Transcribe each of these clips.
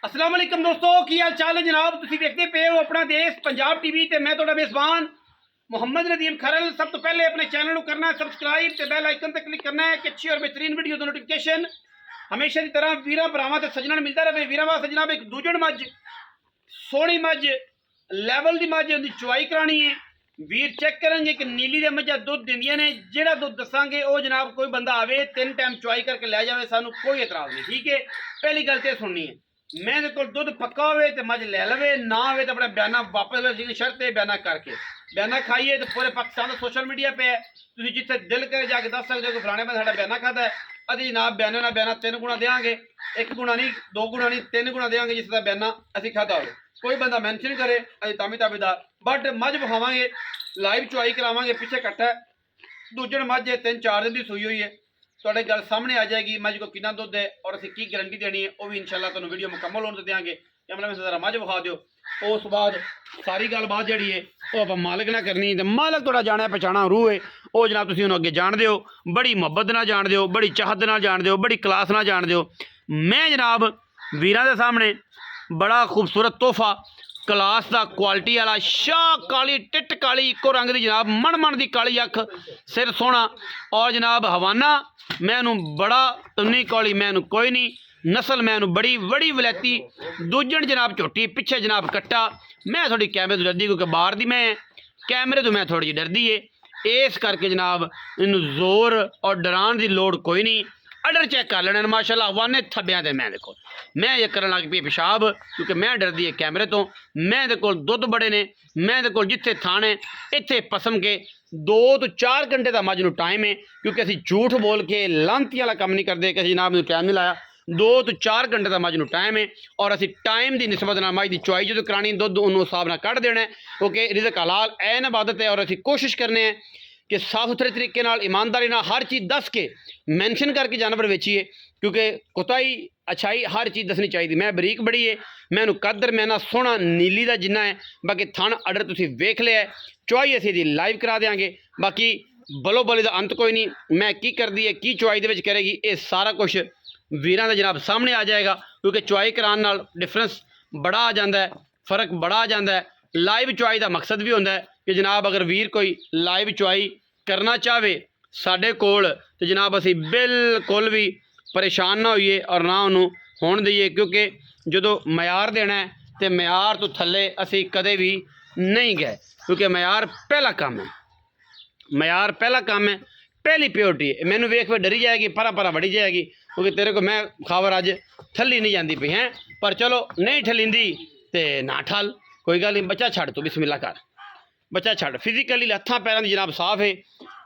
अस्सलाम वालेकुम दोस्तों, की हाल चाल है जनाब। तुसीं देखते पे हो अपना देश पंजाब टीवी ते मैं तुहाडा मेज़बान मुहम्मद नदीम खरल। सब तो पहले अपने चैनल को करना है सब्सक्राइब ते बेल आइकन ते क्लिक करना है कि अच्छी और बेहतरीन वीडियो का नोटिफिकेशन हमेशा की तरह वीरां भरावां ते सज्जणां नूं मिलता रहे। वीरां वास्ते जनाब एक दूजड़ मझ सोहनी मझ लैवल की मझ उहदी चुआई करानी है। वीर चेक करेंगे कि नीली दे मझां दुध दिंदियां ने। जिहड़ा दुध दसांगे वो जनाब कोई बंदा आवे 3 टाइम चुआई करके लै जावे, सानू कोई एतराज़ नहीं। ठीक है, पहली गल तो सुननी है, मैं को दुध पक्का हो तो मझ लै लवे, ना हो तो अपना बयाना वापस लो। शर्त है बयाना करके बयाना खाइए तो पूरे पाकिस्तान का सोशल मीडिया पे है, तुम जिथे दिल करे जाके दस सकते हो कि फलाने बंदे साडा बयाना खाता है। अभी जनाब बयाने ना बयाना 3 गुणा देंगे, 1 गुणा नहीं 2 गुणा नहीं 3 गुणा देंगे जिसका बयाना असी खाता हो। कोई बंदा मैंशन करे अभी तामी ताबेदार, बट मझ विखावे लाइव चुआई करावे। पिछे कट्ठा दूजड़ मझ 3-4 दिन की सूई हुई है, थोड़े गल सामने आ जाएगी मझ को कितना दुध है और असी की गारंटी देनी है वो भी इंशाल्लाह तुहानूं वीडियो मुकम्मल होने देंगे। कैमरा में जरा मझ विखा दो, उस बाद सारी गलबात जी है वो आप मालिक ना करनी। तो मालिक थोड़ा जाना पहचाना रूह है वो जनाब तुसीं उहनूं अगे जानदे हो, बड़ी मुहब्बत नाल जानदे हो, बड़ी चाहत नाल जानदे हो, बड़ी क्लास नाल जानदे हो। मैं जनाब वीरां दे सामने बड़ा खूबसूरत तोहफा क्लास का क्वालिटी वाला शाह काली टिट काली इको रंग की जनाब मन मन की काली अख सिर सोहना और जनाब हवाना मैनू बड़ा तुन्नी कौली मैनू कोई नहीं नस्ल मैनू बड़ी बड़ी वलैती दूजण जनाब झोटी पिछे जनाब कट्टा। मैं थोड़ी कैमरे तो डरदी क्योंकि बाहर दी मैं कैमरे तो मैं थोड़ी जी डरदी है, इस करके जनाब इनू जोर और डरान की लोड़ कोई नहीं। अडर चेक कर लेने माशाल्लाह वाने थब्बियां दे मैं देखो मैं ये करन लग पई पेशाब क्योंकि मैं डरदी है कैमरे तो। मैं दे कोल दुध बड़े ने, मैं दे कोल जिथे थाने इत्थे पसम के 2 तो 4 घंटे का मझ नूं टाइम है क्योंकि असीं झूठ बोल के लांती वाला काम नहीं करते कि जनाब नूं टाइम नहीं लाया। 2 तो 4 घंटे का मझ नूं टाइम है और असीं टाइम की निस्बत नाल मझ की चुआई जो करानी दुध उन्होंने हिसाब नाल कढ़ देना है क्योंकि रिज़्क हलाल ऐन इबादत है और असीं कोशिश करने हैं कि साफ सुथरे तरीके नाल ईमानदारी नाल हर चीज़ दस के मैंशन करके जानवर बेचीए क्योंकि कोताही अच्छाई हर चीज़ दसनी चाहिए। मैं बरीक बड़ी है, मैं कदर मैं ना सोहना नीली का जिन्ना है, बाकी थन अडर तुसीं वेख लिया है। चुआई असीं दी लाइव करा देंगे, बाकी बलो बली का अंत कोई नहीं। मैं की करदी है की चुआई दे विच करेगी ये सारा कुछ वीरां दे जनाब सामने आ जाएगा क्योंकि चुआई कराने नाल डिफरेंस बड़ा आ जाता है, फर्क बड़ा आ जाता है। लाइव चुआई का मकसद भी होंदा है कि जनाब अगर वीर कोई लाइव चुआई करना चाहे साडे कोल तो जनाब असीं बिल्कुल भी परेशान ना होइए और ना उन्होंने होण दईए क्योंकि जो मयार देना है तो मयार तो थले असीं कदे भी नहीं गए क्योंकि मयार पहला काम है, मयार पहला काम है, पहली प्योरिटी है। मैनू वेख फिर डरी जाएगी परा परा बढ़ी जाएगी क्योंकि तेरे को मैं खबर अज थली नहीं जाती पई हैं, पर चलो नहीं ठलींदी तो ना ठल कोई गल नहीं। बच्चा छड़ तू बिस्मिल्लाह कर, बच्चा छड़ फिजिकली हत्थां पैरों की जनाब साफ है,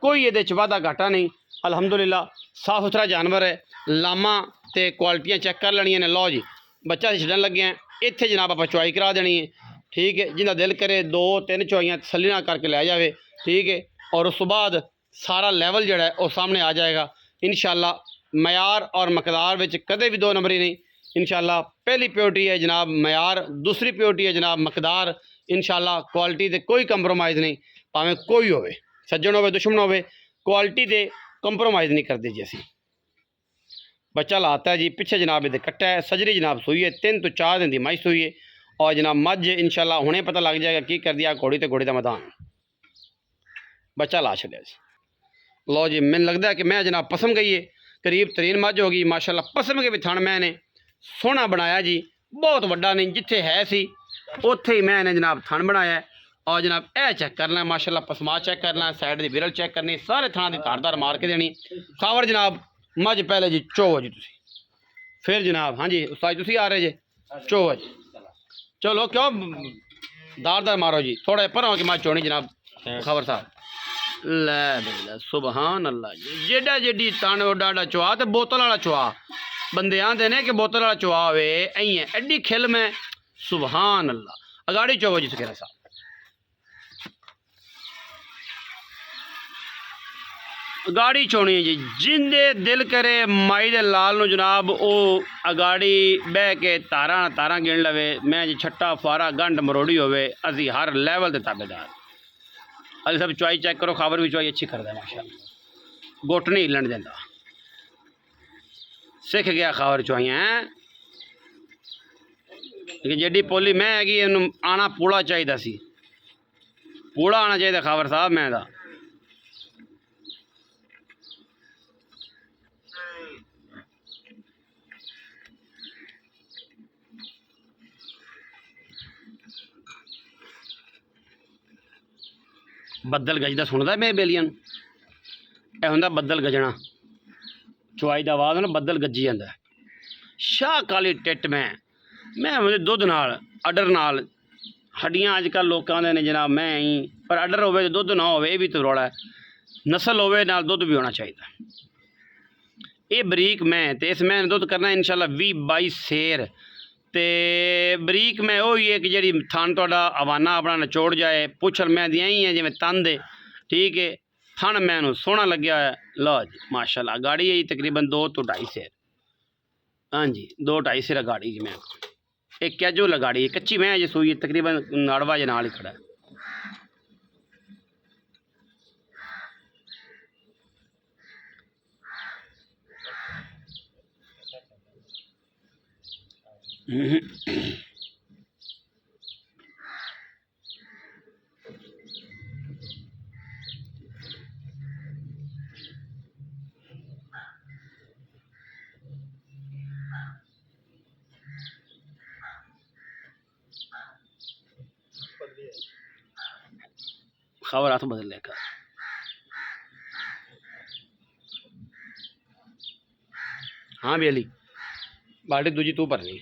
कोई ये वाधा घाटा नहीं, अलहमदुलिल्लाह साफ सुथरा जानवर है। लामा तो क्वालिटियाँ चेक कर लेनिया ने। लो जी बच्चा छड़न लगे हैं इत्थे जनाब आप चुआई करा देनी है। ठीक है, जिन्दा दिल करे 2-3 चुआइयाँ तसल्ली नाल करके लै जाए। ठीक है, और उस बाद सारा लैवल जोड़ा है वो सामने आ जाएगा इंशाअल्लाह। मयार और मकदार में कदे भी 2 नंबरी नहीं इंशाअल्लाह। पहली प्योरिटी है जनाब मयार, दूसरी प्योरिटी है जनाब मकदार। इंशाअल्लाह क्वालिटी से कोई कंप्रोमाइज़ नहीं, भावें कोई होवे सज्जन होवे दुश्मन होवे, क्वालिटी से कंप्रोमाइज़ नहीं करते जी असी। बच्चा लाता है जी पिछे जनाब ये कट्टा है, सजरी जनाब सूई है, 3 तो 4 दिन की मझ सूई है और जनाब मझ इंशाअल्लाह हुणे पता लग जाएगा की कर दिया घोड़ी तो घोड़ी का मैदान। बच्चा ला छड़िया जी। लो जी मैंने लगता है कि मैं जनाब पसम गई है, करीब तरीन मझ होगी माशाअल्लाह। पसम के भी थण मैंने सोहना बनाया जी, बहुत वड्डा नहीं, जिथे है सी उत्थे ही मैंने जनाब थण बनाया है। और जनाब यह चेक करना माशाअल्लाह, पसमा चेक करना, साइड की विरल चेक करनी, सारे थाना की धारदार मार के देनी। खावर जनाब मझ पहले जी चोवो जी तुसी, फिर जनाब हाँ जी उस्ताद तुसी आ रहे जी चोवो जी। चलो क्यों धारदार मारो जी, थोड़ा जिहा परों की मझ चोनी जनाब खबर साहब। लै बिल्ला सुबहान अल्लाह जी, जेडा जेडी तन ओडा चुआ तो बोतल वाला चुआ। बंदे आते ने कि बोतल वाला चुआ होवे ऐं एडी खिल में सुबहान अल्लाह। अगाड़ी चोवो जी सकेरा साहब, अगाड़ी चोनी है जी। जिंदे दिल करे माई दे लाल नूं जनाब वो अगाड़ी बह के तारा तारा गिन लवे। मैं जी छट्टा फारा गंढ मरोड़ी होवे असी हर लैवल के ताबेदार। अभी सब चुआई चेक करो, खबर भी चुआई अच्छी करता है माशाअल्लाह, गुट नहीं हिलन देता, सीख गया खबर चुआइयाँ। ਕਿ ਜਿਹੜੀ ਪੋਲੀ ਮੈਂ ਹੈਗੀ ਇਹਨੂੰ ਆਣਾ ਪੂੜਾ ਚਾਹੀਦਾ ਸੀ, ਪੂੜਾ ਆਣਾ ਚਾਹੀਦਾ ਖਬਰ ਸਾਹਿਬ ਮੈਂ ਦਾ। ਬੱਦਲ ਗੱਜਦਾ ਸੁਣਦਾ ਮੇਰੇ ਬੇਲੀਆਂ ਨੂੰ, ਇਹ ਹੁੰਦਾ ਬੱਦਲ ਗੱਜਣਾ, ਚੁਆਈ ਦਾ ਆਵਾਜ਼ ਨਾ ਬੱਦਲ ਗੱਜੀ ਜਾਂਦਾ। ਸ਼ਾਹ ਕਾਲੀ ਟਿੱਟ ਮੈਂ ਉਹਦੇ ਦੁੱਧ ਨਾਲ ਅਡਰ ਨਾਲ ਹੱਡੀਆਂ ਅੱਜ ਕੱਲ੍ਹ ਲੋਕਾਂ ਦੇ ਨੇ ਜਨਾਬ ਮੈਂ ਹੀ, ਪਰ ਅਡਰ ਹੋਵੇ ਤੇ ਦੁੱਧ ਨਾ ਹੋਵੇ ਇਹ ਵੀ ਤਾਂ ਰੌਲਾ ਹੈ, ਨਸਲ ਹੋਵੇ ਨਾਲ ਦੁੱਧ ਵੀ ਹੋਣਾ ਚਾਹੀਦਾ। ਇਹ ਬਰੀਕ ਮੈਂ ਤੇ ਇਸ ਮੈਂ ਦੁੱਧ ਕਰਨਾ ਇਨਸ਼ਾਅੱਲਾ 20-22 ਸੇਰ ਤੇ ਬਰੀਕ ਮੈਂ ਉਹ ਹੀ ਹੈ ਕਿ ਜਿਹੜੀ ਥਣ ਤੁਹਾਡਾ ਹਵਾਨਾ ਆਪਣਾ ਨਿਚੋੜ ਜਾਏ, ਪੁੱਛਲ ਮੈਂ ਦੀਆਂ ਹੀ ਹੈ ਜਿਵੇਂ ਤਨ ਦੇ, ਠੀਕ ਹੈ। ਥਣ ਮੈਨੂੰ ਸੋਹਣਾ ਲੱਗਿਆ ਹੋਇਆ, ਲਓ ਜੀ ਮਾਸ਼ਾਅੱਲਾ ਗਾੜੀ ਹੈ ਤਕਰੀਬਨ 2 ਤੋਂ 2.5 ਸੇਰ, ਹਾਂਜੀ 2-2.5 ਸੇਰ ਗਾੜੀ ਜੀ। ਮੈਂ एक कैजुअल गाड़ी है, कच्ची मैं जो सूई तकरीबन नाड़वा जे नाल ही खड़ा है। खबर हाथ बदल लेकर हाँ भी अली बाल्टी दूजी तू भरनी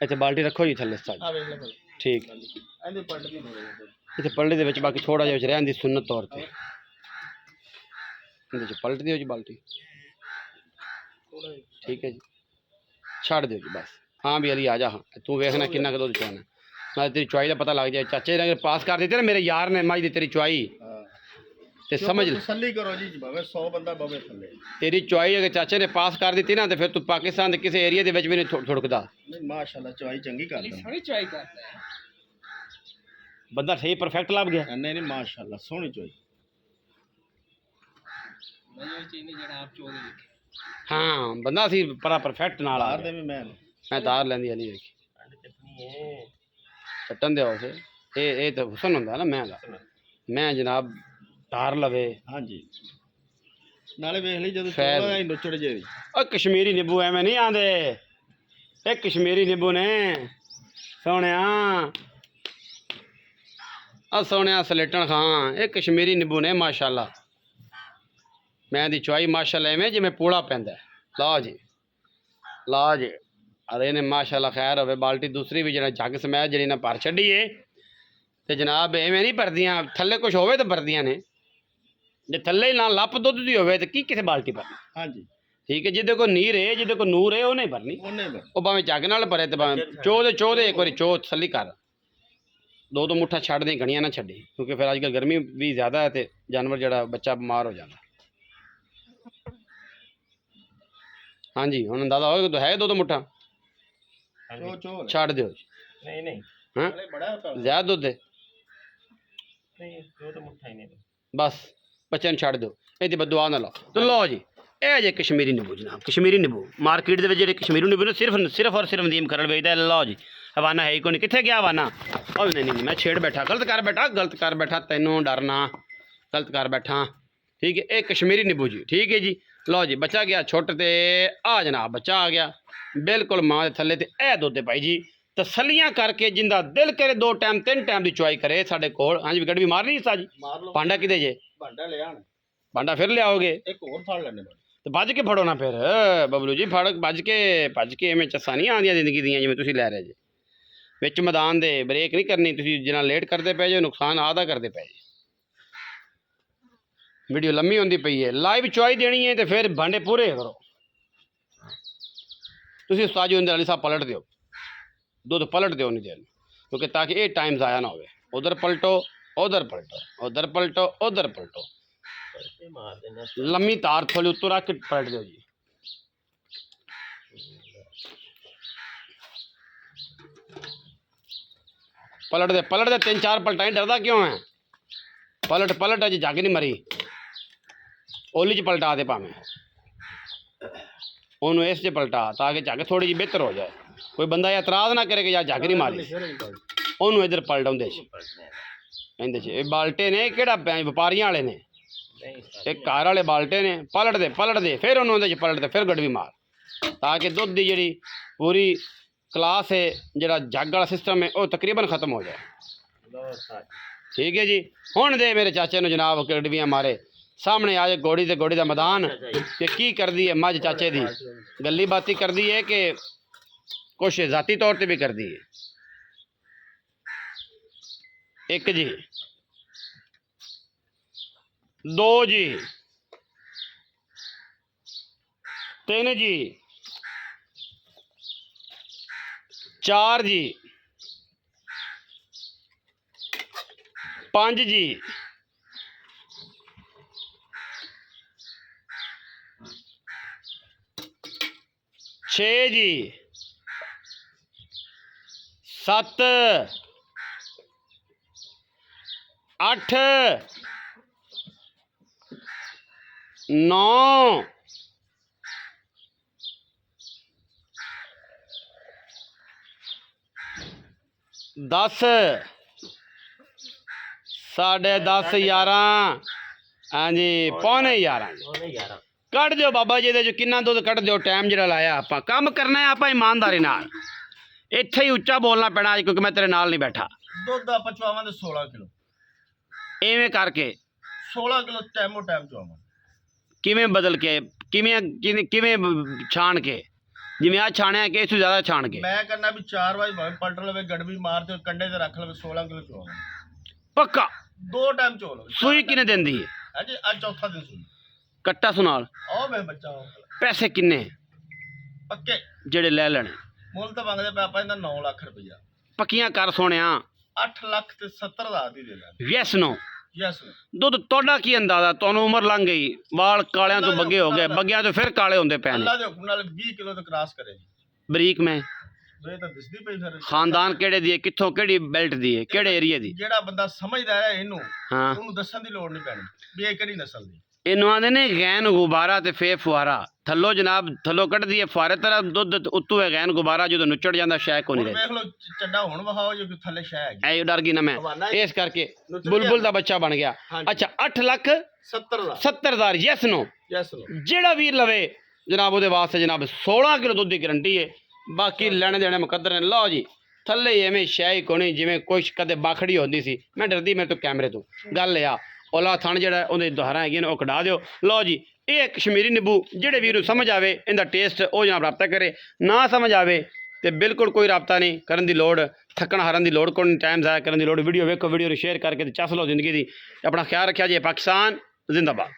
अच्छा बाल्टी रखो जी थले ठीक इतने पलटे दे बाकी थोड़ा जिहा रहन दी सुन्नत तौर पर पलट दियो जी बाल्टी, ठीक है जी छड़ दियो जी बस। हाँ भी अली आ जा, हाँ तू वेखना किन्ना दुद्ध चोना, मैं तेरी चुआई का पता लग जाए। चाचे ने अगर पास कर देते ना मेरे यार ने मज दी तेरी चुआई ते समझ तसल्ली करो जी, भावे 100 बंदा भावे थल्ले तेरी चुआई अगर चाचे ने पास कर दी ना तो फिर तू पाकिस्तान के किसी एरिया भी नहीं थुड़कदा। माशाल्लाह चुआई चंगी करदा, सोहनी चुआई करदा है बंदा, सही परफेक्ट लग गया। नहीं नहीं माशाल्लाह सोहनी चुआई, हाँ बंदा सी परा परफेक्ट नाल आ दे। मैं तार लेंदी अली देखी चट्टन दे उसे ए तो हुसन हुंदा ना मैं जनाब तार लवे। हाँ जी नाले वेख ली जदों चोला ही नुचड़ जे ओ कश्मीरी नींबू एवें नहीं आंदे, ए कश्मीरी नींबू ने सोहणिया आ सोहणिया सलेटन खां, ए कश्मीरी नींबू ने माशाल्लाह। मैं दी चुआई माशाल्लाह एवें जिवें पूड़ा पैंदा। लो जी अरे ने माशाल्लाह खैर होवे। बाल्टी दूसरी भी जना जग समैत जी ने भर छड़ी है तो जनाब एवें नहीं भरदियां, थल्ले कुछ होवे तो भरदियां ने, जे थल्ले ना लप दुध दी होवे तो की किसे बाल्टी भरनी। हाँ जी ठीक है, जिदे को नीर है जिदे को नूर है वो नहीं भरनी, वो भावें जग नाल भरे तो भावें चो दे एक बार चो तसल्ली कर, 2 मुठा छड़ दे घड़ियां ना छड़ी, क्योंकि फिर अजकल गर्मी भी ज़्यादा है तो जानवर जड़ा बच्चा बीमार हो जाता। हाँ जी हुण अंदाजा हो तो है 2 मुठा छड़ दो। नहीं हाँ ज्यादा दुध है बस बच्चे छड़ दो, ये बदुआ ना लो। तो लो जी ए जे कश्मीरी नींबू जनाब, कश्मीरी नींबू मार्केट के जो कश्मीरी नींबू सिर्फ और सिर्फ नदीम खरड़ बेचता है। लो जी हवाना है ही कोई नहीं, कितने गया हवाना? और नहीं मैं छेड़ बैठा, गलत कर बैठा तेनों डरना, गलत कर बैठा ठीक है। ये कश्मीरी नींबू जी ठीक है जी। लो जी बच्चा गया छुट ते आ जनाब बच्चा आ गया बिल्कुल मां के थले ते ए दुध भाई जी तसलियां करके जिंदा दिल करे 2 टाइम 3 टाइम की चुआई करे साडे कोल। हाँ जी विकेट भी मारनी सा जी, भांडा किदे जे भांडा फिर लियाओगे एक और फाड़ लेने तो भज के फड़ो ना फिर बबलू जी, फड़ भज के एवें चस्सा नहीं आंदियां जिंदगी दियां जिवें तुसीं लै रहे जे। विच मैदान दे ब्रेक नहीं करनी, तुसीं जिन्ना लेट करते पे जे नुकसान आधा करते पे जे। वीडियो लम्मी होंदी पई है, लाइव चुआई देनी है तो फिर भांडे पूरे करो। तुसीं उस्ताद जी हुंदे अली साहब पलट दिओ, दुध पलट दिओ नहीं देर, क्योंकि ताकि ये टाइम ज़ाया ना हो। उधर पलटो उधर पलटो उधर पलटो उधर पलटो, लम्मी तार थोड़ी उत्तों रख के पलट दो जी। पलट दे 3-4 पलटाई, डरदा क्यों है? पलट अज जग नहीं मरी, ओली च पलटा दे भावें, ओनू इस च पलटा ताकि जग थोड़ी जी बेहतर हो जाए। कोई बंदा एतराज ना करे कि यार जग नहीं मारी, ओनू इधर पलट आउंदे ये बाल्टे ने किहड़ा व्यापारियां वाले ने, ये घर वाले बाल्टे ने। पलट दे फिर उन्होंने पलट दे, फिर गड़वी मार, ताकि दुध की जी पूरी क्लास है, जरा जग वाला सिस्टम है, वो तकरीबन खत्म हो जाए। ठीक है जी। हुण दे मेरे चाचे नूं जनाब गड़वियां मारे, सामने आ जाए घोड़ी ते घोड़ी का मैदान कि की करदी है मझ चाचे दी, गली बाती करदी है कि कुछ जाती तौर पर भी करदी है। एक जी, 2 जी, 3 जी, 4 जी, 5 जी, 6 जी, 7, 8, 9, 10, 10:30, 11, हाँ जी, पौने 11 कट दो बाबा जी दे किन्ना दुध कट दो। टाइम जरा लाया आप काम करना है, आप ईमानदारी नाल। इत्थे ही उच्चा बोलना पैना अज, क्योंकि मैं तेरे नाल नहीं बैठा। दुध आप चवावांगे 16 किलो, इवें करके 16 किलो टाइमो टाइम चवावांगे। किवें बदल के, किवें छान के, जिवें आ छाणिया कि इस ज्यादा छान के। मैं कहना भी 4 बजे भावे पलट लवे, गड़वी मार ते कंडे ते रख लवे, 16 किलो चवावांगे पक्का। 2 टाइम चो लो। सूई किने देंदी है? अज आज चौथा दिन सुई। कट्टा सुनाल आओ मैं बच्चा हो पैसे किन्ने पक्के जेड़े ले लेने? मुल तो मंगदे पे आपा 9 लाख रुपया। पक्कियां कर सोनिया। 8 लाख ते 70,000 दी दे देंगे। Yes no. यस दुध तोड़ा की अंदाजा? तुहानू उम्र लंघ गई, वाल कालियां तो बग्गे हो गए, बग्गियां तो फिर काले होंदे पैने। अल्लाह दे हुक्म नाल 20 किलो तो क्रॉस करे जी। बरीक में वे तो दिसदी पई फिर खानदान केड़े दी है, कित्थों केड़ी बेल्ट दी है, केड़े एरिया दी? जेड़ा बंदा समझदा है इनू, हाँ, ਉਹਨੂੰ ਦੱਸਣ ਦੀ ਲੋੜ ਨਹੀਂ ਪੈਣੀ ਵੀ ਇਹ ਕਿਹੜੀ ਨਸਲ ਦੀ। इनू आंदे ने गैन गुब्बारा ते फे फुआरा। थल्लो जनाब थल्लो कट दी है फुआरे तरह दुध, उत्तू है गैन गुब्बारा, जो नुचड़ जांदा शै को नहीं ਹੁਣ रही। ਵੇਖ ਲਓ ਚੱਡਾ ਹੁਣ ਵਹਾਓ ਜੋ ਥੱਲੇ ਸ਼ੈ ਹੈਗੀ। ऐ डर गई ना मैं, इस करके बुलबुल दा बच्चा बन गया। अच्छा 8 lakh 70,000 yes no. Yes no जेड़ा वीर लवे जनाब ਉਹਦੇ वास्ते जनाब 16 किलो दुध की गारंटी है। बाकी लेने देने मुकद्दर ने। लो जी थल्ले एवें शाही कोनी जिवें कुछ कदे बाखड़ी होंदी सी। मैं डरदी मेरे तो कैमरे तो गल आ ओला थण जेड़ा ਉਹਦੇ ਦੁਹਾਰਾਂ ਹੈਗੀਆਂ ਨੇ ਉਹ ਕਢਾ ਦਿਓ। ਲਓ ਜੀ ਇਹ ਕਸ਼ਮੀਰੀ ਨਿੰਬੂ ਜਿਹੜੇ ਵੀਰ ਨੂੰ ਸਮਝ ਆਵੇ ਇਹਦਾ ਟੇਸਟ ਉਹ ਜਨਾਬ ਰਾਬਤਾ ਕਰੇ, ਨਾ ਸਮਝ ਆਵੇ ਤੇ ਬਿਲਕੁਲ ਕੋਈ ਰਾਬਤਾ ਨਹੀਂ ਕਰਨ ਦੀ ਲੋੜ, ਥੱਕਣ ਹਾਰਨ ਦੀ ਲੋੜ, ਕੋਈ ਟਾਈਮ ਜ਼ਾਇਆ ਕਰਨ ਦੀ ਲੋੜ। ਵੀਡੀਓ ਵੇਖੋ, ਵੀਡੀਓ ਨੂੰ ਸ਼ੇਅਰ ਕਰਕੇ ਤੇ ਚੱਸ ਲਓ ਜ਼ਿੰਦਗੀ ਦੀ। ਆਪਣਾ ਖਿਆਲ ਰੱਖਿਆ ਜੀ। ਪਾਕਿਸਤਾਨ ਜ਼ਿੰਦਾਬਾਦ।